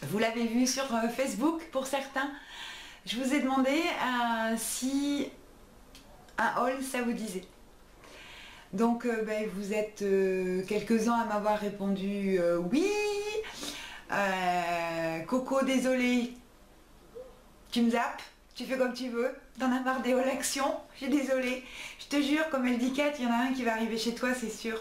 Vous l'avez vu sur Facebook pour certains. Je vous ai demandé si un haul ça vous disait. Donc vous êtes quelques-uns à m'avoir répondu oui. Coco, désolé, tu me zappes, tu fais comme tu veux, t'en as marre des hauls actions, je suis désolée. Je te jure, comme elle dit Kat, il y en a un qui va arriver chez toi, c'est sûr.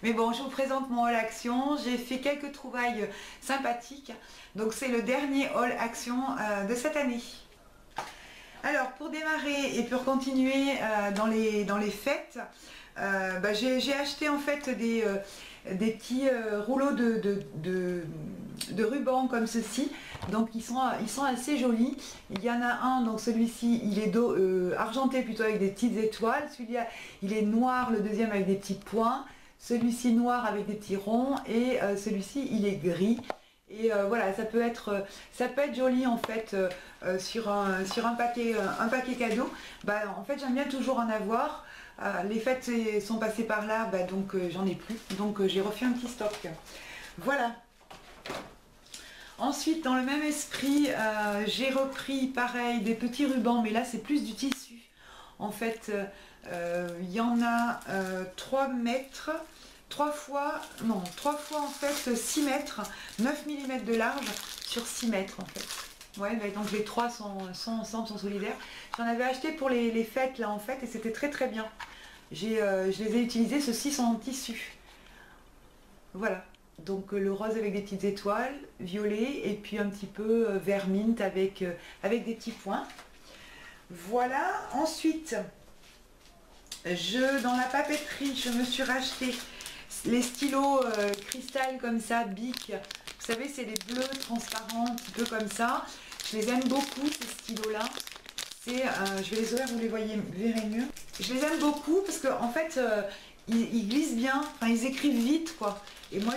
Mais bon, je vous présente mon haul action, j'ai fait quelques trouvailles sympathiques. Donc c'est le dernier haul action de cette année. Alors pour démarrer et pour continuer dans les fêtes, j'ai acheté en fait des petits rouleaux de ruban comme ceci. Donc ils sont assez jolis. Il y en a un, donc celui-ci il est argenté plutôt avec des petites étoiles. Celui-là il est noir, le deuxième avec des petits points. Celui-ci noir avec des petits ronds et celui-ci il est gris. Et voilà, ça peut être joli en fait sur un paquet cadeau. En fait j'aime bien toujours en avoir. Les fêtes sont passées par là, donc j'en ai plus. Donc j'ai refait un petit stock. Voilà. Ensuite, dans le même esprit, j'ai repris pareil des petits rubans, mais là c'est plus du tissu. En fait, il y en a 3 mètres. 3 fois en fait 6 mètres, 9 mm de large sur 6 mètres en fait. Ouais, donc les 3 sont ensemble, sont solidaires. J'en avais acheté pour les fêtes là en fait et c'était très bien. Je les ai utilisés, ceux-ci sont en tissu. Voilà, donc le rose avec des petites étoiles, violet et puis un petit peu vert mint avec des petits points. Voilà, ensuite, dans la papeterie, je me suis racheté les stylos cristal comme ça, Bic, vous savez c'est les bleus transparents, un petit peu comme ça. Je les aime beaucoup ces stylos là. Je vais les ouvrir, vous les verrez mieux. Je les aime beaucoup parce qu'en fait ils glissent bien, enfin ils écrivent vite quoi. Et moi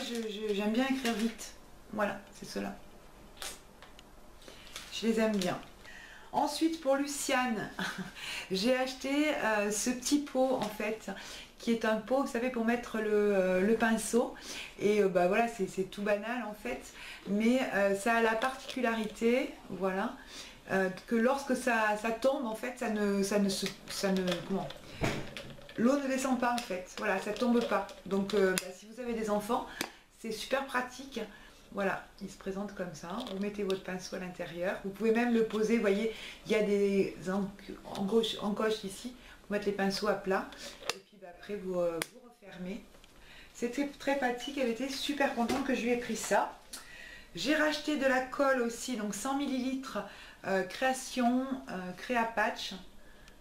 j'aime bien écrire vite. Voilà, c'est cela. Je les aime bien. Ensuite pour Luciane, j'ai acheté ce petit pot en fait, qui est un pot, vous savez, pour mettre le pinceau. Et voilà, c'est tout banal en fait, mais ça a la particularité, voilà, que lorsque ça tombe en fait, l'eau ne descend pas en fait, voilà, ça tombe pas. Donc si vous avez des enfants, c'est super pratique. Voilà, il se présente comme ça, vous mettez votre pinceau à l'intérieur, vous pouvez même le poser, vous voyez, il y a des encoches ici, pour mettre les pinceaux à plat, et puis après vous refermez. C'était très pratique, elle était super contente que je lui ai pris ça. J'ai racheté de la colle aussi, donc 100 ml création Créa Patch.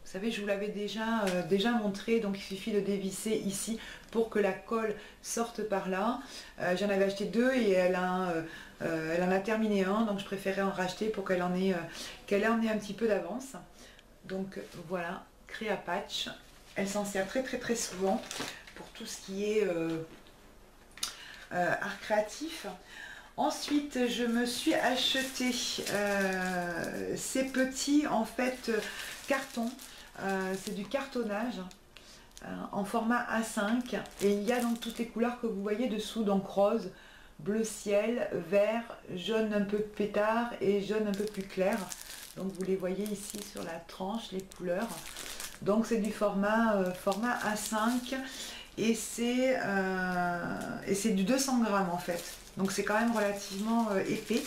Vous savez, je vous l'avais déjà montré, donc il suffit de dévisser ici pour que la colle sorte par là. J'en avais acheté 2 et elle en a terminé un, donc je préférais en racheter pour qu'elle en ait un petit peu d'avance. Donc voilà, Créa Patch. Elle s'en sert très souvent pour tout ce qui est art créatif. Ensuite, je me suis acheté ces petits en fait cartons. C'est du cartonnage en format A5 et il y a donc toutes les couleurs que vous voyez dessous, donc rose, bleu ciel, vert, jaune un peu pétard et jaune un peu plus clair. Donc vous les voyez ici sur la tranche, les couleurs. Donc c'est du format A5 et c'est du 200 grammes en fait. Donc c'est quand même relativement épais.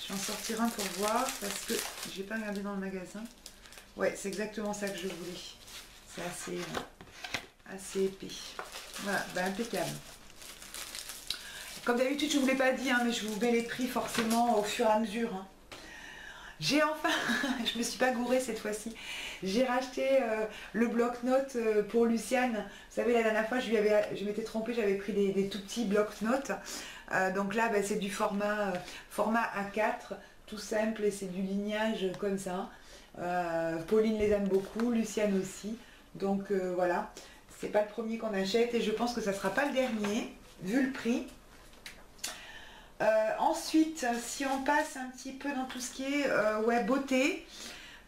Je vais en sortir un pour voir parce que j'ai pas regardé dans le magasin. Ouais, c'est exactement ça que je voulais. C'est assez épais. Voilà, impeccable. Comme d'habitude, je ne vous l'ai pas dit, mais je vous mets les prix forcément au fur et à mesure. J'ai enfin, je me suis pas gourée cette fois-ci, j'ai racheté le bloc-notes pour Luciane. Vous savez, la dernière fois, je m'étais trompée, j'avais pris des tout petits bloc-notes. Donc là, c'est du format A4, tout simple, et c'est du lignage comme ça. Pauline les aime beaucoup, Luciane aussi. Donc voilà, c'est pas le premier qu'on achète et je pense que ça sera pas le dernier, vu le prix. Ensuite, si on passe un petit peu dans tout ce qui est beauté,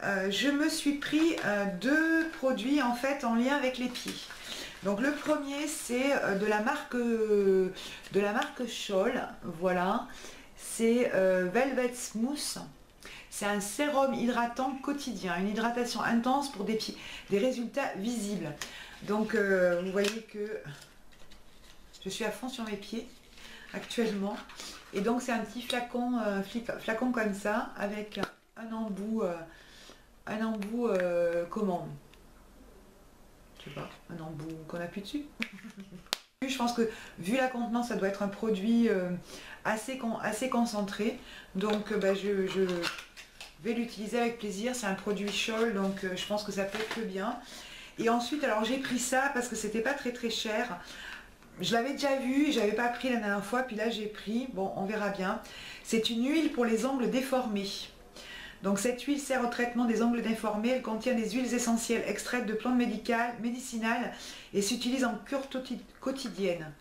je me suis pris 2 produits en fait en lien avec les pieds. Donc le premier c'est de la marque Scholl, voilà, C'est Velvet Smooth. C'est un sérum hydratant quotidien, une hydratation intense pour des résultats visibles. Donc vous voyez que je suis à fond sur mes pieds actuellement. Et donc c'est un petit flacon, flacon comme ça, avec un embout, comment? Je sais pas, un embout qu'on appuie dessus. Je pense que vu la contenance, ça doit être un produit assez concentré. Donc je vais l'utiliser avec plaisir. C'est un produit Scholl, donc je pense que ça peut être que bien. Et ensuite, alors j'ai pris ça parce que c'était pas très cher. Je l'avais déjà vu, j'avais pas pris la dernière fois, puis là j'ai pris, bon on verra bien. C'est une huile pour les ongles déformés. Donc cette huile sert au traitement des ongles déformés, elle contient des huiles essentielles extraites de plantes médicinales et s'utilise en cure quotidienne.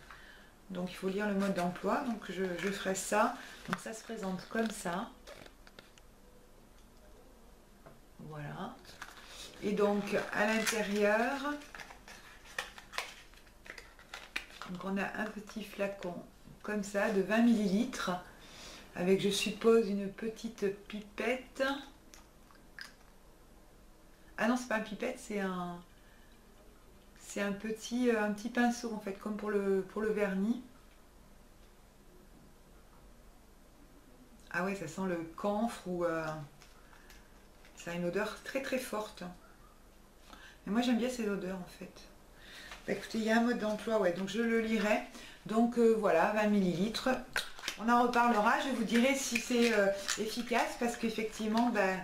Donc il faut lire le mode d'emploi, donc je ferai ça. Donc ça se présente comme ça. Voilà. Et donc à l'intérieur, donc on a un petit flacon comme ça de 20 ml avec, je suppose, une petite pipette. Ah non, c'est pas une pipette, c'est un petit pinceau en fait, comme pour le vernis. Ah ouais, ça sent le camphre ou ça a une odeur très forte. Mais moi j'aime bien ces odeurs en fait. Bah, écoutez, il y a un mode d'emploi, ouais, donc je le lirai. Donc voilà, 20 ml. On en reparlera, je vous dirai si c'est efficace, parce qu'effectivement, ben,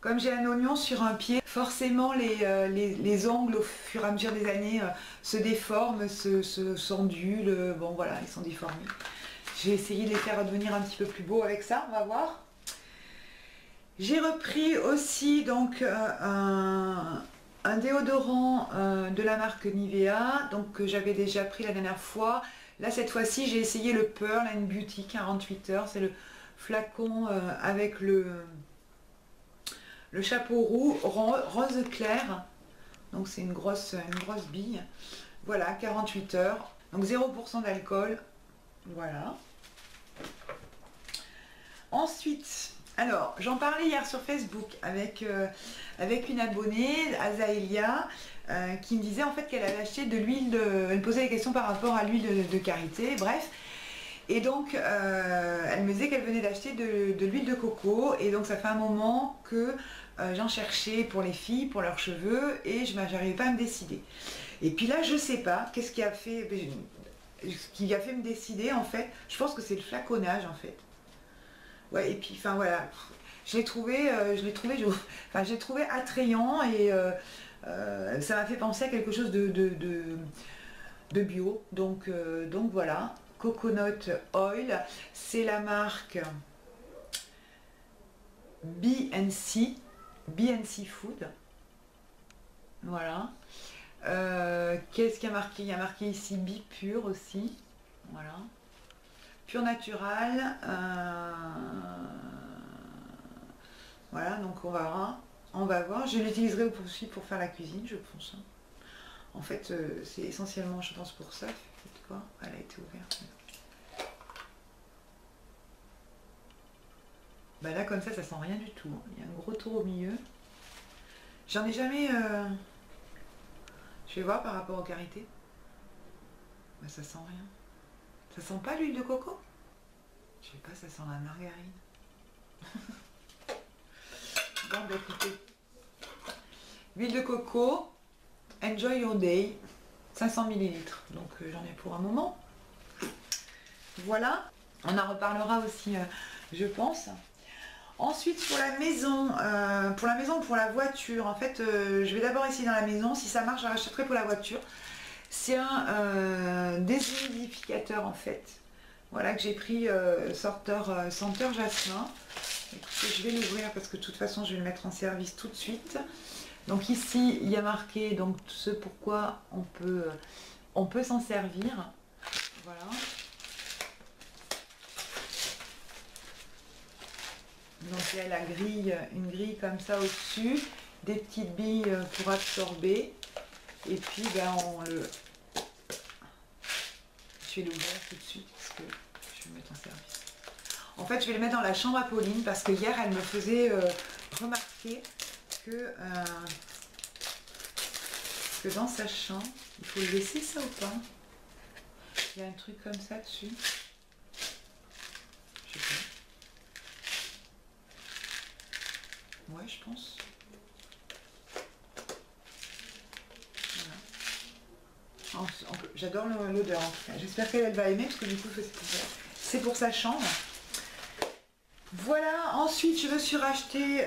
comme j'ai un oignon sur un pied, forcément les ongles au fur et à mesure des années se déforment, s'ondulent, bon voilà, ils sont déformés. J'ai essayé de les faire devenir un petit peu plus beaux avec ça, on va voir. J'ai repris aussi donc un déodorant de la marque Nivea, donc que j'avais déjà pris la dernière fois. Là cette fois-ci j'ai essayé le Pearl and Beauty 48 heures, c'est le flacon avec le chapeau roux rose clair, donc c'est une grosse bille. Voilà, 48 heures, donc 0% d'alcool, voilà. Ensuite, alors j'en parlais hier sur Facebook avec une abonnée, Azaelia, qui me disait en fait qu'elle avait acheté de l'huile elle me posait des questions par rapport à l'huile de karité, bref. Et donc elle me disait qu'elle venait d'acheter de l'huile de coco, et donc ça fait un moment que j'en cherchais pour les filles, pour leurs cheveux, et je n'arrivais pas à me décider. Et puis là je sais pas, qu'est-ce qui a fait me décider en fait. Je pense que c'est le flaconnage en fait. Ouais, et puis enfin voilà, je l'ai trouvé attrayant, et ça m'a fait penser à quelque chose de bio, donc voilà. Coconut Oil, c'est la marque BNC Food, voilà. Qu'est-ce qu'il y a marqué? Il y a marqué ici Bipure aussi, voilà. Pur natural, voilà, donc on va voir. Je l'utiliserai aussi pour faire la cuisine, je pense. En fait, c'est essentiellement, je pense, pour ça. Faites quoi? Elle a été ouverte. Bah là, comme ça sent rien du tout. Il y a un gros tour au milieu. J'en ai jamais... Je vais voir par rapport aux karités. Bah ça sent rien. Ça sent pas l'huile de coco? Je sais pas, ça sent la margarine. Bon, bah écoutez. Huile de coco, Enjoy Your Day, 500 ml. Donc j'en ai pour un moment. Voilà. On en reparlera aussi, je pense. Ensuite, pour la maison, pour la voiture, en fait, je vais d'abord essayer dans la maison. Si ça marche, je rachèterai pour la voiture. C'est un déshumidificateur en fait. Voilà, que j'ai pris senteur jasmin. Écoutez, je vais l'ouvrir parce que de toute façon je vais le mettre en service tout de suite. Donc ici il y a marqué donc ce pourquoi on peut s'en servir. Voilà. Donc il y a une grille comme ça au-dessus, des petites billes pour absorber. Et puis ben je vais l'ouvrir tout de suite parce que je vais le mettre en service. En fait, je vais les mettre dans la chambre à Pauline parce que hier, elle me faisait remarquer que dans sa chambre, il faut le laisser ça ou pas? Il y a un truc comme ça dessus. Je sais pas. Ouais, je pense. Voilà. J'adore l'odeur en tout cas. J'espère qu'elle va aimer parce que du coup, c'est pour sa chambre. Voilà, ensuite je me suis racheté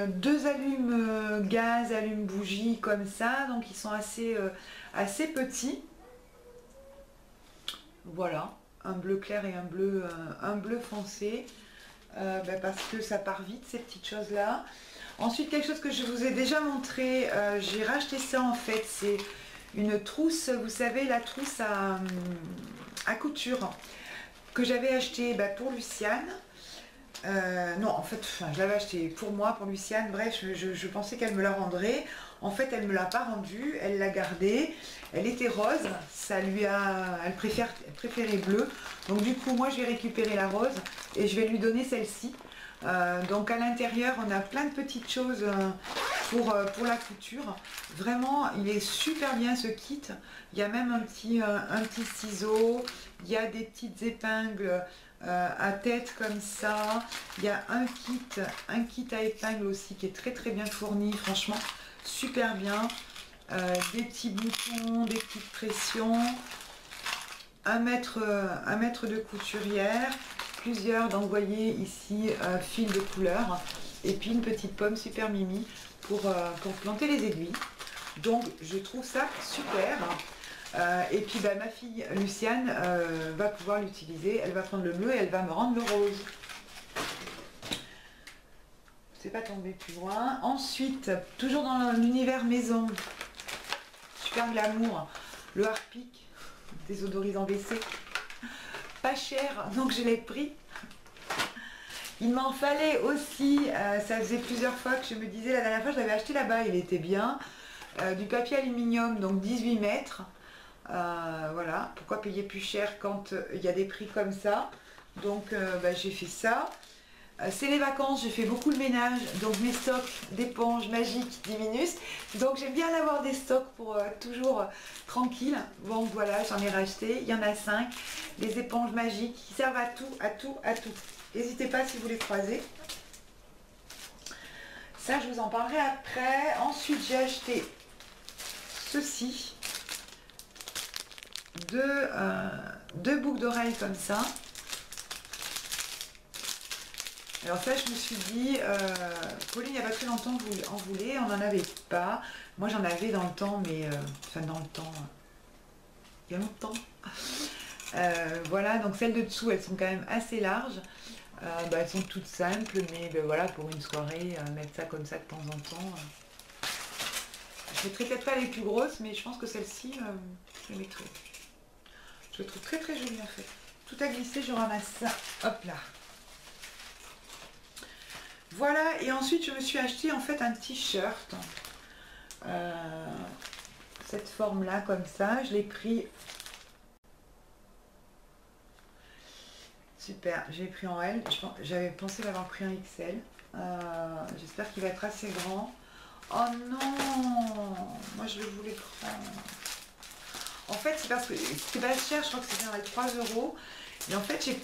2 allumes gaz, allumes bougies comme ça, donc ils sont assez petits. Voilà, un bleu clair et un bleu foncé, parce que ça part vite ces petites choses là. Ensuite quelque chose que je vous ai déjà montré, j'ai racheté ça en fait, c'est une trousse, vous savez la trousse à couture que j'avais acheté pour Luciane. Non, en fait, je l'avais acheté pour moi, pour Luciane. Bref, je pensais qu'elle me la rendrait. En fait, elle ne me l'a pas rendue. Elle l'a gardée. Elle était rose. Elle préférait bleu. Donc du coup, moi, je vais récupérer la rose et je vais lui donner celle-ci. Donc à l'intérieur, on a plein de petites choses pour la couture. Vraiment, il est super bien ce kit. Il y a même un petit ciseau. Il y a des petites épingles à tête comme ça. Il y a un kit à épingles aussi qui est très très bien fourni, franchement super bien. Des petits boutons, des petites pressions, un mètre de couturière, plusieurs d'envoyer ici fils de couleur et puis une petite pomme super mimi pour planter les aiguilles. Donc je trouve ça super. Et puis ma fille Luciane va pouvoir l'utiliser, elle va prendre le bleu et elle va me rendre le rose. C'est pas tombé plus loin. Ensuite, toujours dans l'univers maison, super glamour, le Harpic, désodorisant WC, pas cher, donc je l'ai pris. Il m'en fallait aussi, ça faisait plusieurs fois que je me disais, la dernière fois je l'avais acheté là-bas, il était bien, du papier aluminium, donc 18 mètres. Voilà, pourquoi payer plus cher quand il y a des prix comme ça. Donc j'ai fait ça. C'est les vacances, j'ai fait beaucoup le ménage, donc mes stocks d'éponges magiques diminuent. Donc j'aime bien avoir des stocks pour toujours tranquille. Bon voilà, j'en ai racheté, il y en a 5. Des éponges magiques qui servent à tout, à tout, à tout. N'hésitez pas si vous les croisez. Ça je vous en parlerai après. Ensuite j'ai acheté ceci. Deux boucles d'oreilles comme ça. Alors ça je me suis dit, Pauline il n'y a pas très longtemps en voulait, on n'en avait pas. Moi j'en avais dans le temps, mais enfin dans le temps, il y a longtemps. Voilà, donc celles de dessous elles sont quand même assez larges. Elles sont toutes simples, mais voilà, pour une soirée, mettre ça comme ça de temps en temps. Je ne mettrai peut-être pas les plus grosses, mais je pense que celle-ci, je les mettrai. Je le trouve très très joli en fait. Tout à glisser, je ramasse ça. Hop là. Voilà, et ensuite je me suis acheté en fait un t-shirt. Cette forme là comme ça. Je l'ai pris. Super, j'ai pris en L. J'avais pensé l'avoir pris en XL. J'espère qu'il va être assez grand. Oh non, moi je le voulais grand. En fait, c'est parce que c'était pas cher, je crois que c'était dans les 3 €. Et en fait, j'ai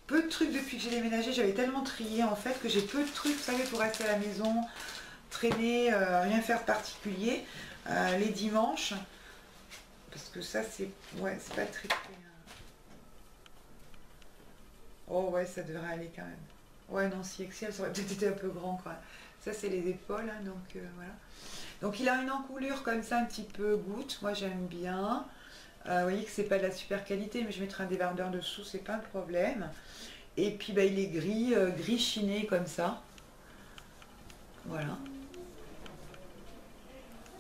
peu de trucs depuis que j'ai déménagé. J'avais tellement trié en fait que j'ai peu de trucs, vous savez, pour rester à la maison, traîner, rien faire de particulier les dimanches. Parce que ça, c'est ouais, c'est pas très. Oh ouais, ça devrait aller quand même. Ouais, non, si XL, ça aurait peut-être été un peu grand quand même. Ça, c'est les épaules, hein, donc voilà. Donc il a une encoulure comme ça un petit peu goutte, moi j'aime bien. Vous voyez que c'est pas de la super qualité, mais je mettrai un débardeur dessous, c'est pas un problème. Et puis il est gris, gris chiné comme ça. Voilà.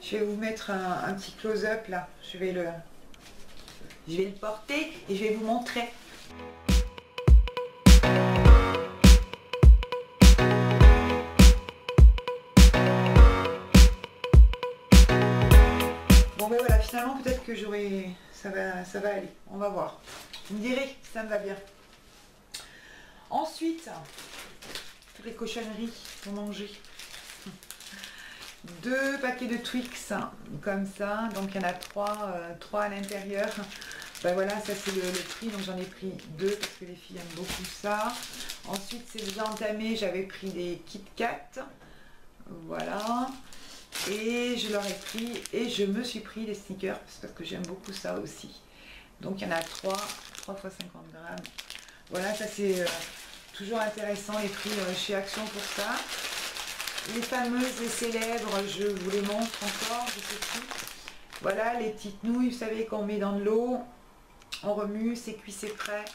Je vais vous mettre un petit close-up là. Je vais le porter et je vais vous montrer. Bon ben voilà, finalement peut-être que ça va aller, on va voir. Vous me direz si ça me va bien. Ensuite, toutes les cochonneries pour manger. 2 paquets de Twix, comme ça. Donc il y en a 3 à l'intérieur. Ben voilà, ça c'est le prix, donc j'en ai pris 2 parce que les filles aiment beaucoup ça. Ensuite, c'est déjà entamé, j'avais pris des Kit Kat. Voilà. Et je leur ai pris, et je me suis pris des sneakers parce que j'aime beaucoup ça aussi. Donc il y en a 3 fois 50 grammes. Voilà, ça c'est toujours intéressant les prix chez Action pour ça. Les fameuses et célèbres, je vous les montre encore, je sais plus. Voilà, les petites nouilles, vous savez, qu'on met dans de l'eau, on remue, c'est cuit, c'est prêt.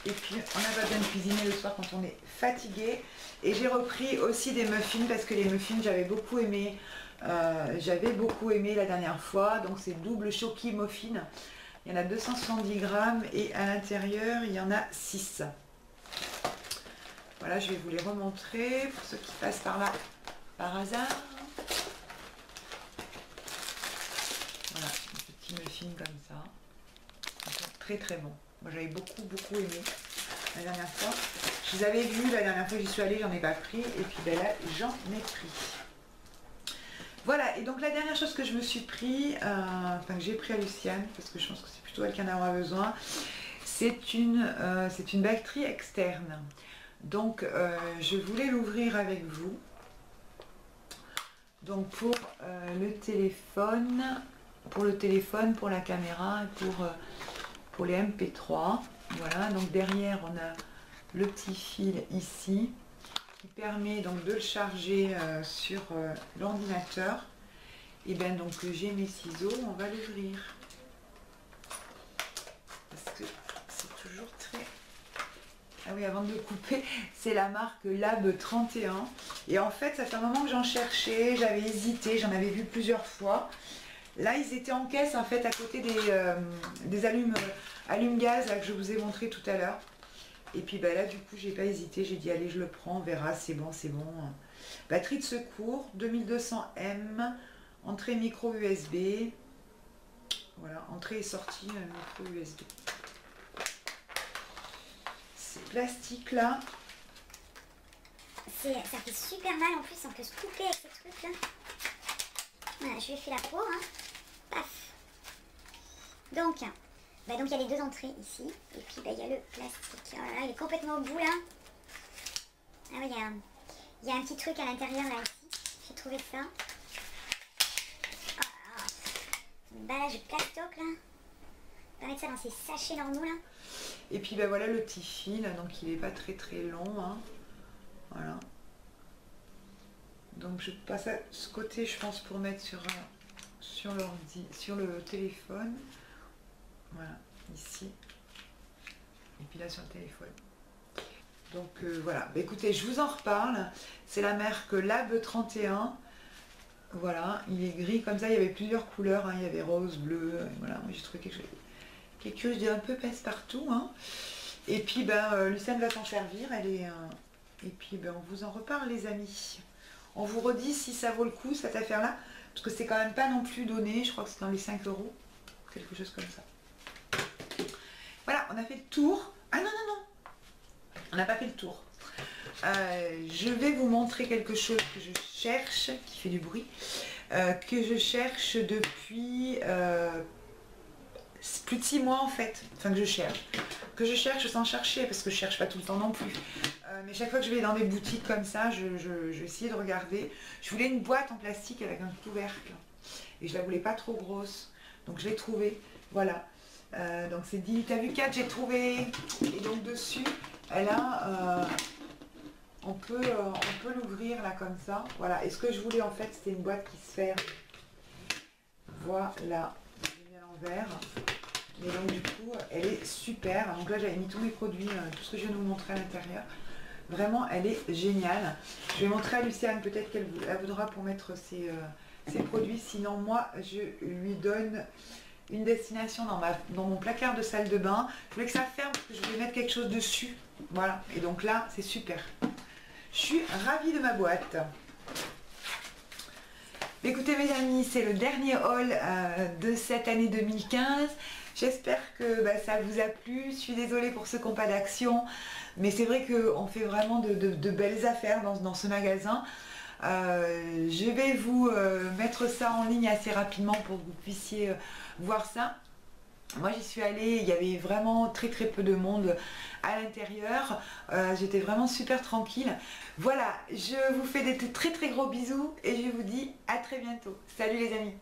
Et puis on n'a pas besoin de cuisiner le soir quand on est fatigué. Et j'ai repris aussi des muffins parce que les muffins j'avais beaucoup aimé. La dernière fois. Donc c'est double choki muffin. Il y en a 270 grammes et à l'intérieur il y en a 6. Voilà, je vais vous les remontrer pour ceux qui passent par là par hasard. Voilà, un petit muffin comme ça. Très très bon. Moi j'avais beaucoup aimé la dernière fois. Je les avais vus la dernière fois que j'y suis allée, j'en ai pas pris. Et puis ben là, j'en ai pris. Voilà, et donc la dernière chose que je me suis pris, enfin que j'ai pris à Luciane, parce que je pense que c'est plutôt elle qui en aura besoin, c'est une batterie externe. Donc je voulais l'ouvrir avec vous. Donc pour le téléphone, pour la caméra, et pour les MP3. Voilà, donc derrière on a le petit fil ici qui permet donc de le charger sur l'ordinateur. Et bien donc j'ai mes ciseaux, on va l'ouvrir. Parce que c'est toujours très... Ah oui, avant de le couper, c'est la marque Lab 31. Et en fait, ça fait un moment que j'en cherchais, j'avais hésité, j'en avais vu plusieurs fois. Là, ils étaient en caisse en fait à côté des allume-gaz que je vous ai montré tout à l'heure. Et puis bah, là, du coup, j'ai pas hésité, j'ai dit allez, je le prends, on verra, c'est bon, c'est bon. Batterie de secours, 2200 M, entrée micro USB. Voilà, entrée et sortie micro USB. Ces plastiques là. Ça fait super mal en plus, on peut se couper avec ces trucs là. Voilà, je lui ai fait la peau, hein. Paf. Donc il y a les 2 entrées ici, et puis il y a le plastique. Oh là là, il est complètement au bout là. Ah oui, il y a un petit truc à l'intérieur là, ici. J'ai trouvé ça. Oh là là. Emballage de plastoc là. On va mettre ça dans ces sachets normaux là. Et puis ben voilà le petit fil, donc il n'est pas très long, hein. Voilà. Donc je passe à ce côté, je pense, pour mettre sur l'ordi, sur le téléphone. Voilà, ici. Et puis là sur le téléphone. Donc voilà, bah, écoutez, je vous en reparle. C'est la marque Lab 31. Voilà, il est gris comme ça, il y avait plusieurs couleurs, hein. Il y avait rose, bleu, voilà, moi j'ai trouvé quelque chose de un peu passe-partout, hein. Et puis ben Luciane va s'en servir, et puis ben, on vous en reparle les amis. On vous redit si ça vaut le coup cette affaire là, parce que c'est quand même pas non plus donné, je crois que c'est dans les 5 €, quelque chose comme ça. Voilà, on a fait le tour. Ah non, on n'a pas fait le tour. Je vais vous montrer quelque chose que je cherche, qui fait du bruit, que je cherche depuis plus de 6 mois en fait, enfin que je cherche sans chercher, parce que je cherche pas tout le temps non plus. Mais chaque fois que je vais dans des boutiques comme ça, je vais essayer de regarder. Je voulais une boîte en plastique avec un couvercle, et je la voulais pas trop grosse, donc je l'ai trouvée, voilà. Donc c'est 10 litres, t'as vu 4, j'ai trouvé, et donc dessus, elle a... on peut l'ouvrir là comme ça, voilà. Et ce que je voulais en fait, c'était une boîte qui se ferme. Voilà, j'ai mis à l'envers. Mais donc du coup, elle est super. Donc là, j'avais mis tous mes produits, tout ce que je viens de vous montrer à l'intérieur. Vraiment, elle est géniale. Je vais montrer à Luciane, peut-être qu'elle voudra pour mettre ses produits. Sinon, moi, je lui donne une destination dans mon placard de salle de bain. Je voulais que ça ferme parce que je voulais mettre quelque chose dessus. Voilà. Et donc là, c'est super. Je suis ravie de ma boîte. Écoutez mes amis, c'est le dernier haul de cette année 2015. J'espère que ça vous a plu. Je suis désolée pour ceux qui n'ont pas d'action, mais c'est vrai qu'on fait vraiment de belles affaires dans ce magasin. Je vais vous mettre ça en ligne assez rapidement pour que vous puissiez voir ça. Moi j'y suis allée, il y avait vraiment très peu de monde à l'intérieur, j'étais vraiment super tranquille. Voilà, je vous fais des très gros bisous et je vous dis à très bientôt. Salut les amis!